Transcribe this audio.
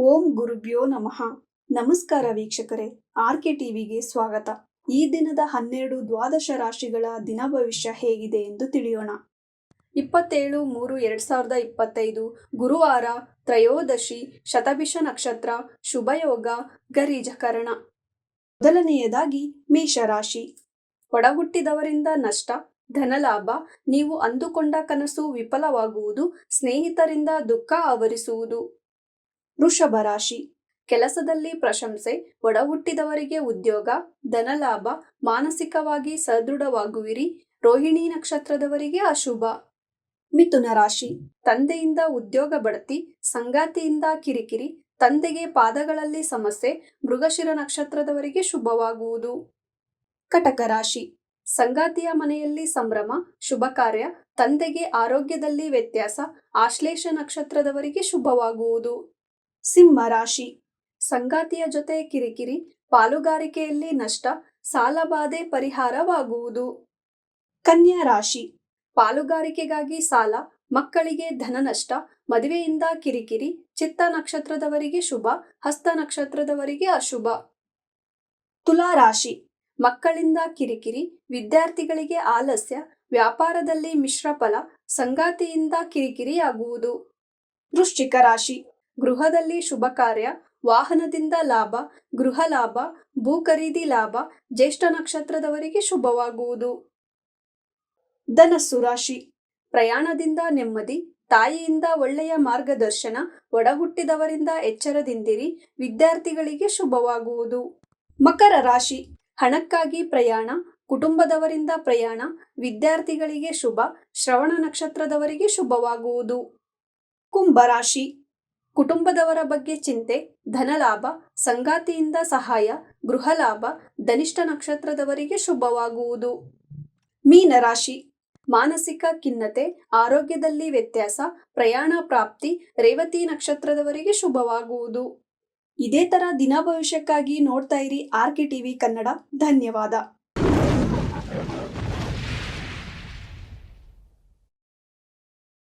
ಓಂ ಗುರುಭ್ಯೋ ನಮಃ. ನಮಸ್ಕಾರ ವೀಕ್ಷಕರೇ, ಆರ್ಕೆ ಟಿವಿಗೆ ಸ್ವಾಗತ. ಈ ದಿನದ 12 ದ್ವಾದಶ ರಾಶಿಗಳ ದಿನ ಭವಿಷ್ಯ ಹೇಗಿದೆ ಎಂದು ತಿಳಿಯೋಣ. 27/3/2025 ಗುರುವಾರ, ತ್ರಯೋದಶಿ, ಶತಭಿಷ ನಕ್ಷತ್ರ, ಶುಭಯೋಗ, ಗರೀಜಕರಣ. ಮೊದಲನೆಯದಾಗಿ ಮೇಷರಾಶಿ. ಒಡಹುಟ್ಟಿದವರಿಂದ ನಷ್ಟ, ಧನಲಾಭ, ನೀವು ಅಂದುಕೊಂಡ ಕನಸು ವಿಫಲವಾಗುವುದು, ಸ್ನೇಹಿತರಿಂದ ದುಃಖ ಆವರಿಸುವುದು. ವೃಷಭ ರಾಶಿ. ಕೆಲಸದಲ್ಲಿ ಪ್ರಶಂಸೆ, ಒಡಹುಟ್ಟಿದವರಿಗೆ ಉದ್ಯೋಗ, ಧನಲಾಭ, ಮಾನಸಿಕವಾಗಿ ಸದೃಢವಾಗುವಿರಿ. ರೋಹಿಣಿ ನಕ್ಷತ್ರದವರಿಗೆ ಅಶುಭ. ಮಿಥುನ ರಾಶಿ. ತಂದೆಯಿಂದ ಉದ್ಯೋಗ ಬಡ್ತಿ, ಸಂಗಾತಿಯಿಂದ ಕಿರಿಕಿರಿ, ತಂದೆಗೆ ಪಾದಗಳಲ್ಲಿ ಸಮಸ್ಯೆ. ಮೃಗಶಿರ ನಕ್ಷತ್ರದವರಿಗೆ ಶುಭವಾಗುವುದು. ಕಟಕ ರಾಶಿ. ಸಂಗಾತಿಯ ಮನೆಯಲ್ಲಿ ಸಂಭ್ರಮ, ಶುಭ ಕಾರ್ಯ, ತಂದೆಗೆ ಆರೋಗ್ಯದಲ್ಲಿ ವ್ಯತ್ಯಾಸ. ಆಶ್ಲೇಷ ನಕ್ಷತ್ರದವರಿಗೆ ಶುಭವಾಗುವುದು. ಸಿಂಹ ರಾಶಿ. ಸಂಗಾತಿಯ ಜೊತೆ ಕಿರಿಕಿರಿ, ಪಾಲುಗಾರಿಕೆಯಲ್ಲಿ ನಷ್ಟ, ಸಾಲಬಾಧೆ ಪರಿಹಾರವಾಗುವುದು. ಕನ್ಯಾ ರಾಶಿ. ಪಾಲುಗಾರಿಕೆಗಾಗಿ ಸಾಲ, ಮಕ್ಕಳಿಗೆ ಧನ ನಷ್ಟ, ಮದುವೆಯಿಂದ ಕಿರಿಕಿರಿ. ಚಿತ್ತ ನಕ್ಷತ್ರದವರಿಗೆ ಶುಭ, ಹಸ್ತ ನಕ್ಷತ್ರದವರಿಗೆ ಅಶುಭ. ತುಲಾ ರಾಶಿ. ಮಕ್ಕಳಿಂದ ಕಿರಿಕಿರಿ, ವಿದ್ಯಾರ್ಥಿಗಳಿಗೆ ಆಲಸ್ಯ, ವ್ಯಾಪಾರದಲ್ಲಿ ಮಿಶ್ರ ಫಲ, ಸಂಗಾತಿಯಿಂದ ಕಿರಿಕಿರಿಯಾಗುವುದು. ವೃಶ್ಚಿಕ ರಾಶಿ. ಗೃಹದಲ್ಲಿ ಶುಭ ಕಾರ್ಯ, ವಾಹನದಿಂದ ಲಾಭ, ಗೃಹ ಲಾಭ, ಭೂ ಖರೀದಿ ಲಾಭ. ಜ್ಯೇಷ್ಠ ನಕ್ಷತ್ರದವರಿಗೆ ಶುಭವಾಗುವುದು. ಧನಸ್ಸು ರಾಶಿ. ಪ್ರಯಾಣದಿಂದ ನೆಮ್ಮದಿ, ತಾಯಿಯಿಂದ ಒಳ್ಳೆಯ ಮಾರ್ಗದರ್ಶನ, ಒಡಹುಟ್ಟಿದವರಿಂದ ಎಚ್ಚರದಿಂದಿರಿ. ವಿದ್ಯಾರ್ಥಿಗಳಿಗೆ ಶುಭವಾಗುವುದು. ಮಕರ ರಾಶಿ. ಹಣಕ್ಕಾಗಿ ಪ್ರಯಾಣ, ಕುಟುಂಬದವರಿಂದ ಪ್ರಯಾಣ, ವಿದ್ಯಾರ್ಥಿಗಳಿಗೆ ಶುಭ. ಶ್ರವಣ ನಕ್ಷತ್ರದವರಿಗೆ ಶುಭವಾಗುವುದು. ಕುಂಭರಾಶಿ. ಕುಟುಂಬದವರ ಬಗ್ಗೆ ಚಿಂತೆ, ಧನಲಾಭ, ಸಂಗಾತಿಯಿಂದ ಸಹಾಯ, ಗೃಹ ಲಾಭ. ಧನಿಷ್ಠ ನಕ್ಷತ್ರದವರಿಗೆ ಶುಭವಾಗುವುದು. ಮೀನರಾಶಿ. ಮಾನಸಿಕ ಖಿನ್ನತೆ, ಆರೋಗ್ಯದಲ್ಲಿ ವ್ಯತ್ಯಾಸ, ಪ್ರಯಾಣ ಪ್ರಾಪ್ತಿ. ರೇವತಿ ನಕ್ಷತ್ರದವರಿಗೆ ಶುಭವಾಗುವುದು. ಇದೇ ತರ ದಿನ ಭವಿಷ್ಯಕ್ಕಾಗಿ ನೋಡ್ತಾ ಇರಿ ಆರ್ಕೆ ಟಿವಿ ಕನ್ನಡ. ಧನ್ಯವಾದ.